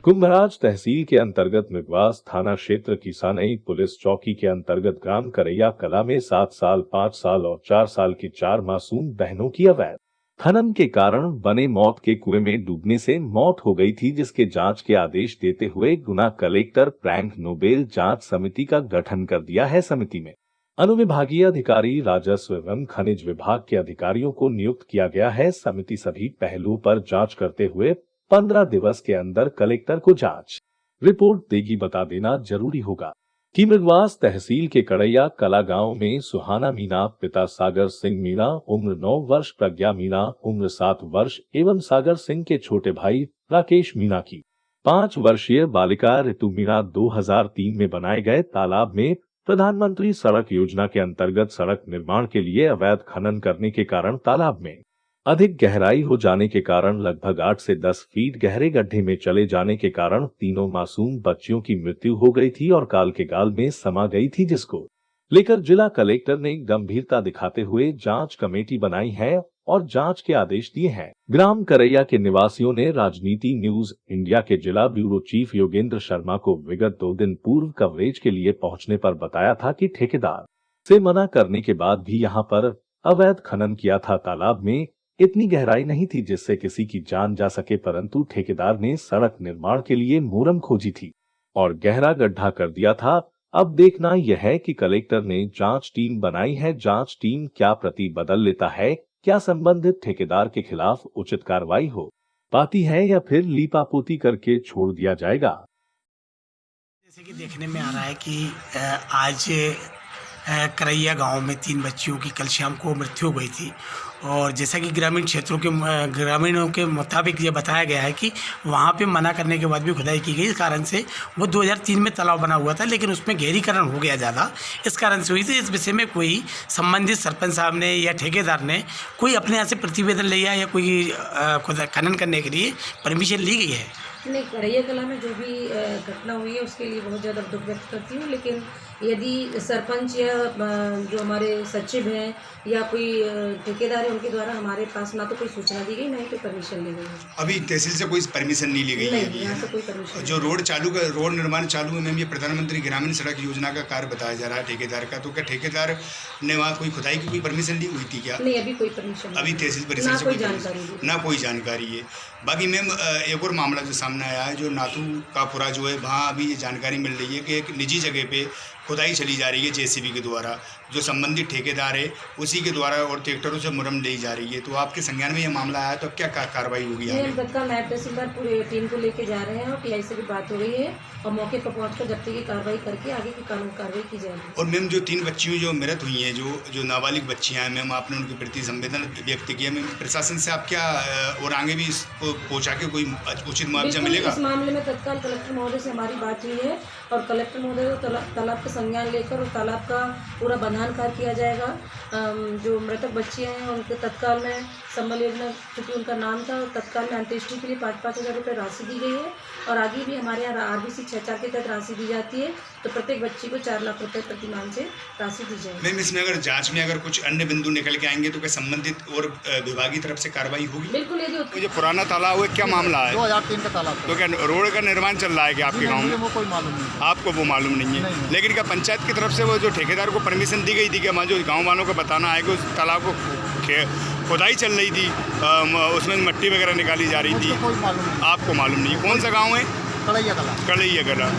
कुंभराज तहसील के अंतर्गत निगवास थाना क्षेत्र की सानई पुलिस चौकी के अंतर्गत ग्राम करैया कला में 7 साल, 5 साल और 4 साल की 4 मासूम बहनों की अवैध खनन के कारण बने मौत के कुएं में डूबने से मौत हो गई थी, जिसके जांच के आदेश देते हुए गुना कलेक्टर फ्रैंक नोबेल जांच समिति का गठन कर दिया है। समिति में अनुविभागीय अधिकारी, राजस्व एवं खनिज विभाग के अधिकारियों को नियुक्त किया गया है। समिति सभी पहलुओं पर जांच करते हुए 15 दिवस के अंदर कलेक्टर को जांच रिपोर्ट देगी। बता देना जरूरी होगा कि मृगवास तहसील के करैया कला गांव में सुहाना मीना, पिता सागर सिंह मीना उम्र 9 वर्ष, प्रज्ञा मीना उम्र 7 वर्ष एवं सागर सिंह के छोटे भाई राकेश मीना की 5 वर्षीय बालिका ऋतु मीना 2003 में बनाए गए तालाब में प्रधानमंत्री सड़क योजना के अंतर्गत सड़क निर्माण के लिए अवैध खनन करने के कारण तालाब में अधिक गहराई हो जाने के कारण लगभग 8 से 10 फीट गहरे गड्ढे में चले जाने के कारण तीनों मासूम बच्चियों की मृत्यु हो गई थी और काल के गाल में समा गई थी, जिसको लेकर जिला कलेक्टर ने गंभीरता दिखाते हुए जांच कमेटी बनाई है और जांच के आदेश दिए हैं। ग्राम करैया के निवासियों ने राजनीति न्यूज इंडिया के जिला ब्यूरो चीफ योगेंद्र शर्मा को विगत 2 दिन पूर्व कवरेज के लिए पहुंचने पर बताया था कि ठेकेदार से मना करने के बाद भी यहां पर अवैध खनन किया था। तालाब में इतनी गहराई नहीं थी जिससे किसी की जान जा सके, परंतु ठेकेदार ने सड़क निर्माण के लिए मोरम खोजी थी और गहरा गड्ढा कर दिया था। अब देखना यह है कि कलेक्टर ने जांच टीम बनाई है। जांच टीम क्या प्रति बदल लेता है, क्या संबंधित ठेकेदार के खिलाफ उचित कार्रवाई हो पाती है या फिर लीपापोती करके छोड़ दिया जाएगा। जैसे कि देखने में आ रहा है कि आज करैया गांव में 3 बच्चियों की कल शाम को मृत्यु हो गई थी और जैसा कि ग्रामीणों के मुताबिक ये बताया गया है कि वहाँ पे मना करने के बाद भी खुदाई की गई। इस कारण से वो 2003 में तालाब बना हुआ था, लेकिन उसमें गहरीकरण हो गया ज़्यादा, इस कारण से हुई थी। इस विषय में कोई संबंधित सरपंच साहब ने या ठेकेदार ने कोई अपने यहाँ से प्रतिवेदन लिया या कोई खनन करने के लिए परमिशन ली गई है? नहीं, करैया कला में जो भी घटना हुई है उसके लिए बहुत ज़्यादा दुख व्यक्त करती हूँ, लेकिन यदि सरपंच या जो हमारे सचिव हैं या कोई ठेकेदार है उनके द्वारा हमारे पास ना तो कोई सूचना दी गई, ना ही कोई परमिशन ली गई है। अभी तहसील से कोई परमिशन नहीं ली गई है? नहीं, यहाँ से कोई परमिशन। जो रोड निर्माण चालू है मैम, ये प्रधानमंत्री ग्रामीण सड़क योजना का कार्य बताया जा रहा है ठेकेदार का, तो क्या ठेकेदार ने वहाँ कोई खुदाई की कोई परमिशन ली हुई थी क्या? नहीं, अभी कोई परमिशन, अभी तहसील परिसर से कोई जानकारी है। बाकी मैम एक और मामला जो सामने आया है, जो नातू का पुरा जो है, वहाँ अभी ये जानकारी मिल रही है कि एक निजी जगह पे खुदाई चली जा रही है जेसीबी के द्वारा, जो संबंधित ठेकेदार है उसी के द्वारा, और ट्रैक्टरों से मुरम ली जा रही है। तो आपके संज्ञान में ये मामला आया, तो अब क्या कार्रवाई होगी? हम तत्काल नायब तहसीलदार पूरे टीम को लेके जा रहे हैं और टीआई से भी बात हो गई है और मौके पर पहुंचकर जब्ती की कार्रवाई करके आगे की कानूनी कार्रवाई की जाएगी। और मैम जो 3 बच्चियों जो मृत हुई हैं, जो नाबालिग बच्चियाँ हैं मैम, आपने उनके प्रति संवेदना व्यक्त किया मैम, प्रशासन से आप क्या और आगे भी इसको पहुँचा के कोई उचित मुआवजा मिलेगा? इस मामले में तत्काल कलेक्टर महोदय से हमारी बात हुई है और कलेक्टर महोदय को तालाब का संज्ञान लेकर और तालाब का पूरा बंधान कार्य किया जाएगा। जो मृतक बच्चियाँ हैं उनके तत्काल में संबल योजना, चूँकि उनका नाम था, तत्काल में अंत्येष्टि के लिए 5-5 हज़ार रुपये राशि दी गई है और आगे भी हमारे यहाँ RBC 6-4 के तहत राशि दी जाती है, तो प्रत्येक बच्ची को 4 लाख रुपये प्रतिमाह से राशि दी जाएगी। मैम इसमें अगर जांच में अगर कुछ अन्य बिंदु निकल के आएंगे तो क्या संबंधित और विभागीय तरफ से कार्रवाई होगी? बिल्कुल। यदि जो पुराना तालाब है, क्या मामला है? 2003 का तालाब। तो क्या रोड का निर्माण चल रहा है क्या आपके गाँव में? वो कोई मालूम नहीं। आपको वो मालूम नहीं है, लेकिन क्या पंचायत की तरफ से वो जो ठेकेदार को परमिशन दी गई थी कि हमारे जो गाँव वालों को बताना है कि उस तालाब को खुदाई चल रही थी, उसमें मिट्टी वगैरह निकाली जा रही थी? आपको मालूम नहीं। कौन सा गांव है? करैया कला।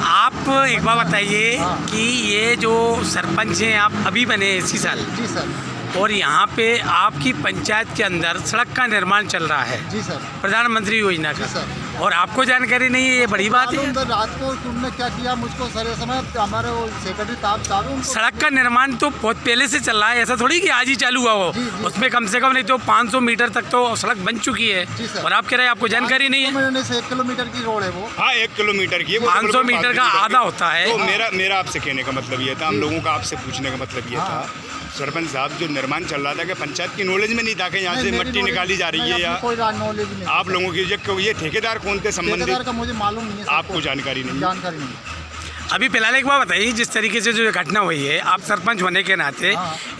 आप एक बात बताइए कि ये जो सरपंच हैं आप अभी बने इसी साल? जी सर। और यहाँ पे आपकी पंचायत के अंदर सड़क का निर्माण चल रहा है? जी सर। प्रधानमंत्री योजना का? सर। और आपको जानकारी नहीं है, ये बड़ी बात है। रात को तुमने क्या किया मुझको सर, समय हमारे सेक्रेटरी साहब सड़क का निर्माण तो बहुत पहले से चल रहा है, ऐसा थोड़ी कि आज ही चालू हुआ हो। उसमें कम से कम नहीं तो 500 मीटर तक तो सड़क बन चुकी है और आप कह रहे हैं आपको जानकारी नहीं है। 1 किलोमीटर की रोड है वो। हाँ, 1 किलोमीटर की। 500 मीटर का आधा होता है। तो मेरा आपसे कहने का मतलब ये था, हम लोगों का आपसे पूछने का मतलब ये था, सरपंच साहब जो निर्माण चल रहा था कि पंचायत की नॉलेज में नहीं था कि यहाँ से मिट्टी निकाली जा रही है, या कोई नॉलेज नहीं आप लोगों की? ये ठेकेदार कौन थे संबंधित? मुझे मालूम नहीं है। आपको जानकारी नहीं? जानकारी नहीं। अभी फिलहाल एक बात बताइए, जिस तरीके से जो घटना हुई है, आप सरपंच होने के नाते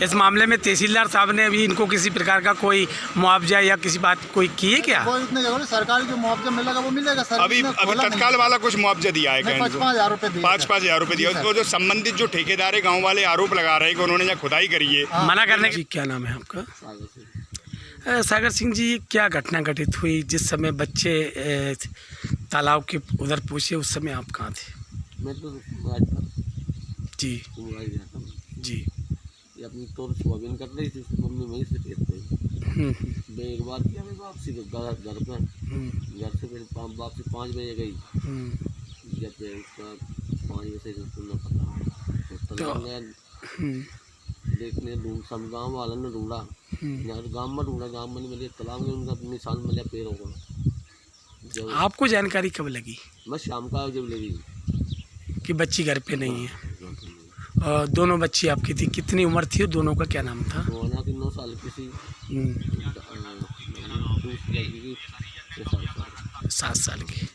इस मामले में तहसीलदार साहब ने अभी इनको किसी प्रकार का कोई मुआवजा या किसी बात कोई की है क्या? कोई इतने जगह सरकारी जो मुआवजा मिलेगा वो मिलेगा सर। अभी तत्काल वाला कुछ मुआवजा दिया है, 5,000 रुपये दिए, 5,000 रुपये दिया। उसको जो संबंधित जो ठेकेदार है, गाँव वाले आरोप लगा रहे हैं कि उन्होंने यहाँ खुदाई करी है। मना करने की। क्या नाम है आपका? सागर सिंह जी, क्या घटना घटित हुई जिस समय बच्चे तालाब के उधर पहुँचे, उस समय आप कहाँ थे? मैं तो जी जी। ये अपनी तौर सोयाबीन कर रही थी, उसकी मम्मी वहीं से खेत गई। मैं एक बार किया, मैं वापसी घर पर, घर से फिर वापसी 5 बजे गई। जब उसका 5 बजे से सुनना पता तो गया देखने, ढूंढ सब गाँव वालों ने ढूंढा, गाँव में ढूंढा, गाँव में नहीं मिले, तालाब में उनका निशान मिला पैरों का। आपको जानकारी कब लगी? मैं शाम का जब लगी कि बच्ची घर पे नहीं है। और दोनों बच्ची आपकी थी, कितनी उम्र थी और दोनों का क्या नाम था? 9 साल की थी, 7 साल की।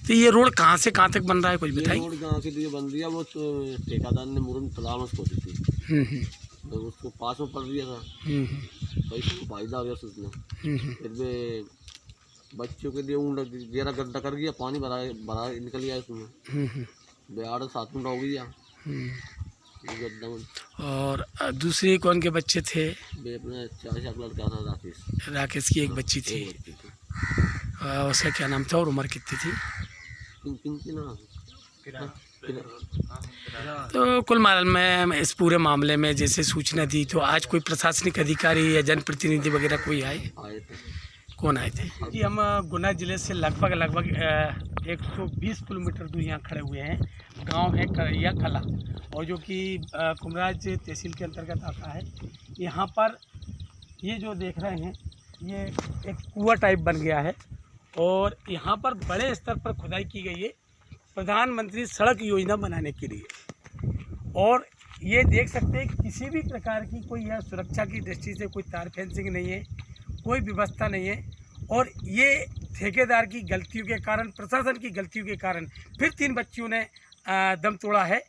तो ये रोड कहाँ से कहाँ तक बन रहा है, कुछ बताइए? रोड कहाँ के लिए बन रही है, वो तो ठेकेदार ने मुरन तालाब में खोदी थी, तो उसको पास में पड़ दिया था, पैसे को फायदा हो गया उसने। फिर वे बच्चों के लिए गहरा गड्ढा कर गया, पानी भरा निकल गया उसमें, बेहाड़ 7 मिनट हो गया गड्ढा में। और दूसरे कौन के बच्चे थे? वे अपने 4 लड़का था, राकेश की एक बच्ची थी। उसका क्या नाम था और उम्र कितनी थी? तो कुल मामले में इस पूरे मामले में जैसे सूचना दी, तो आज कोई प्रशासनिक अधिकारी या जनप्रतिनिधि वगैरह कोई आए थे? कौन आए थे? जी, हम गुना ज़िले से लगभग 120 किलोमीटर दूर यहाँ खड़े हुए हैं। गांव है करैया कला, और जो कि कुमराज तहसील के अंतर्गत आता है। यहाँ पर ये जो देख रहे हैं, ये एक कुआं टाइप बन गया है, और यहाँ पर बड़े स्तर पर खुदाई की गई है प्रधानमंत्री सड़क योजना बनाने के लिए। और ये देख सकते हैं किसी भी प्रकार की कोई यह सुरक्षा की दृष्टि से कोई तार फेंसिंग नहीं है, कोई व्यवस्था नहीं है। और ये ठेकेदार की गलतियों के कारण, प्रशासन की गलतियों के कारण फिर 3 बच्चियों ने दम तोड़ा है।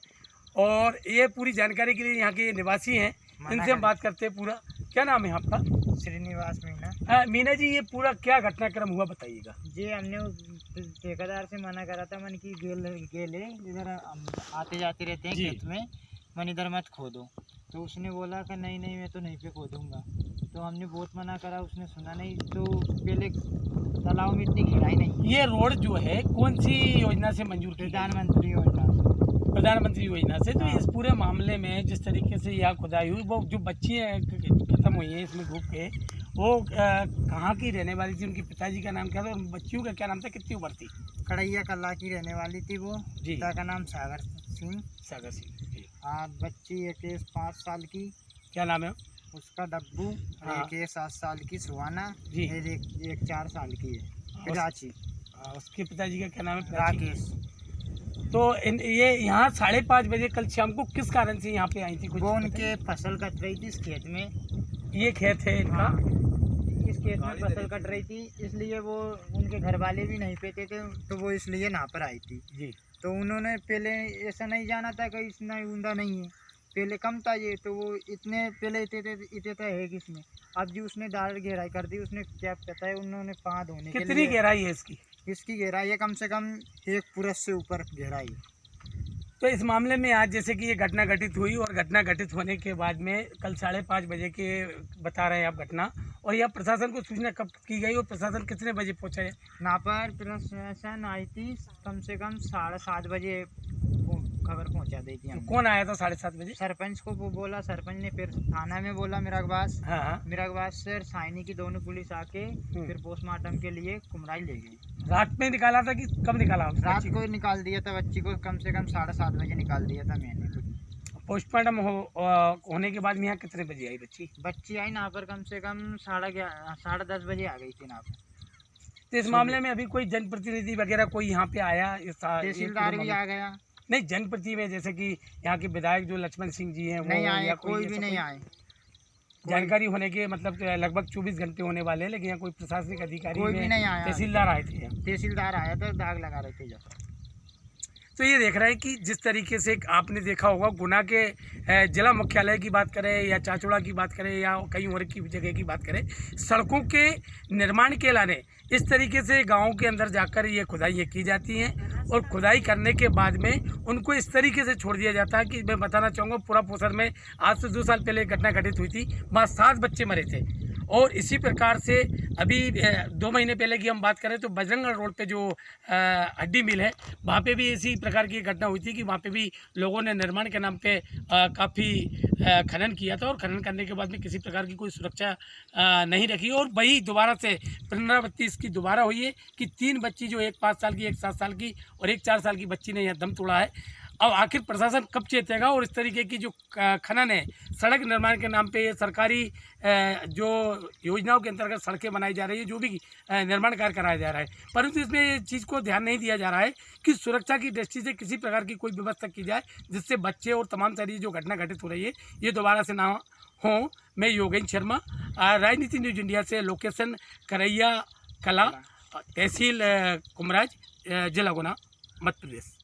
और ये पूरी जानकारी के लिए यहाँ के निवासी हैं, इनसे हम बात करते हैं। पूरा क्या नाम है आपका? श्रीनिवास मीना। मीना जी, ये पूरा क्या घटनाक्रम हुआ बताइएगा। जी, हमने उस ठेकेदार से मना करा था, मन की गेले इधर आते जाते रहते हैं खेत में, मन इधर मत खोदो। तो उसने बोला कि नहीं नहीं, मैं तो नहीं पे खोदूंगा। तो हमने बहुत मना करा, उसने सुना नहीं। तो पहले तालाब में इतनी गहराई नहीं। ये रोड जो है कौन सी योजना से मंजूर की? प्रधानमंत्री योजना से। प्रधानमंत्री योजना से। तो इस पूरे मामले में जिस तरीके से यह खुदाई हुई, वो जो बच्ची खत्म हुई है इसमें डूब के, वो कहाँ की रहने वाली थी? उनके पिताजी का नाम क्या था और बच्चियों का क्या नाम था? कितनी उम्र थी? करैया कला की रहने वाली थी वो। जी। पिता का नाम सागर सिंह। सागर सिंह। बच्ची एक 5 साल की। क्या नाम है उसका? डब्बू। एक 7 साल की सुहाना। जी। एक 4 साल की है प्राची। उसके पिताजी का क्या नाम है? राकेश। तो ये यहाँ 5:30 बजे कल शाम को किस कारण से यहाँ पे आई थी? कुछ वो उनके फसल कट रही थी इस खेत में। ये खेत है इनका? इस खेत में फसल कट रही थी, इसलिए वो उनके घर वाले भी नहीं पेते थे, तो वो इसलिए यहाँ पर आई थी। जी। तो उन्होंने पहले ऐसा नहीं जाना था कि इतना ऊंधा नहीं है, पहले कम था ये, तो वो इतने पहले इतने था है किसमें। अब जी उसने दाल गहराई कर दी, उसने क्या पता है, उन्होंने पाँव धोने के लिए। कितनी गहराई है इसकी? इसकी गहराई है कम से कम 1 पुरुष से ऊपर गहराई। तो इस मामले में आज जैसे कि ये घटना घटित हुई, और घटना घटित होने के बाद में कल 5:30 बजे के बता रहे हैं आप घटना, और यह प्रशासन को सूचना कब की गई और प्रशासन कितने बजे पहुंचा है? यहाँ पर प्रशासन आई थी कम से कम 7:30 बजे खबर पहुंचा दी थी। कौन आया था 7:30 बजे? सरपंच को वो बोला, सरपंच ने फिर थाना में बोला मिरागबास। हाँ। मिरागबास से साइनी की दोनों पुलिस आके फिर पोस्टमार्टम के लिए कुमराई ले गई। रात में निकाला था कि कब निकाला? रात को निकाल दिया था बच्ची को, कम से कम 7:30 बजे निकाल दिया था मैंने खुद। पोस्टमार्टम होने के बाद में यहाँ कितने बजे आई बच्ची? बच्ची आई यहाँ पर कम से कम 10:30 बजे आ गई थी यहाँ पर। तो इस मामले में अभी कोई जनप्रतिनिधि वगैरह कोई यहाँ पे आया? तहसीलदार भी आ गया। नहीं, जनप्रतिनिधि में जैसे कि यहाँ के विधायक जो लक्ष्मण सिंह जी हैं, नहीं आए, कोई भी नहीं आए। जानकारी होने के मतलब लगभग 24 घंटे होने वाले हैं, लेकिन यहाँ कोई प्रशासनिक अधिकारी कोई भी नहीं आया। तहसीलदार आए थे? तहसीलदार आया था, दाग लगा रहे थे जब। तो ये देख रहे हैं कि जिस तरीके से आपने देखा होगा गुना के जिला मुख्यालय की बात करें या चाचौड़ा की बात करें या कहीं और की जगह की बात करें, सड़कों के निर्माण के लाने इस तरीके से गाँव के अंदर जाकर ये खुदाइयाँ की जाती हैं और खुदाई करने के बाद में उनको इस तरीके से छोड़ दिया जाता है कि मैं बताना चाहूँगा पूरा पोसर में आज से 2 साल पहले एक घटना घटित हुई थी, वहाँ 7 बच्चे मरे थे। और इसी प्रकार से अभी 2 महीने पहले की हम बात करें तो बजरंगगढ़ रोड पे जो हड्डी मिल है वहाँ पे भी इसी प्रकार की घटना हुई थी कि वहाँ पे भी लोगों ने निर्माण के नाम पे काफ़ी खनन किया था और खनन करने के बाद में किसी प्रकार की कोई सुरक्षा नहीं रखी और वही दोबारा से पुनरावृत्ति इसकी दोबारा हुई है कि 3 बच्ची जो एक 5 साल की, एक 7 साल की और एक 4 साल की बच्ची ने यह दम तोड़ा है। अब आखिर प्रशासन कब चेतेगा और इस तरीके की जो खनन है सड़क निर्माण के नाम पे ये सरकारी जो योजनाओं के अंतर्गत सड़कें बनाई जा रही है, जो भी निर्माण कार्य कराया जा रहा है, परंतु इसमें ये चीज़ को ध्यान नहीं दिया जा रहा है कि सुरक्षा की दृष्टि से किसी प्रकार की कोई व्यवस्था की जाए जिससे बच्चे और तमाम सारी जो घटना घटित हो रही है ये दोबारा से ना हो। मैं योगेंद्र शर्मा, राजनीति न्यूज़ इंडिया से, लोकेशन करैया कला, तहसील कुमराज, जिला गुना, मध्य प्रदेश।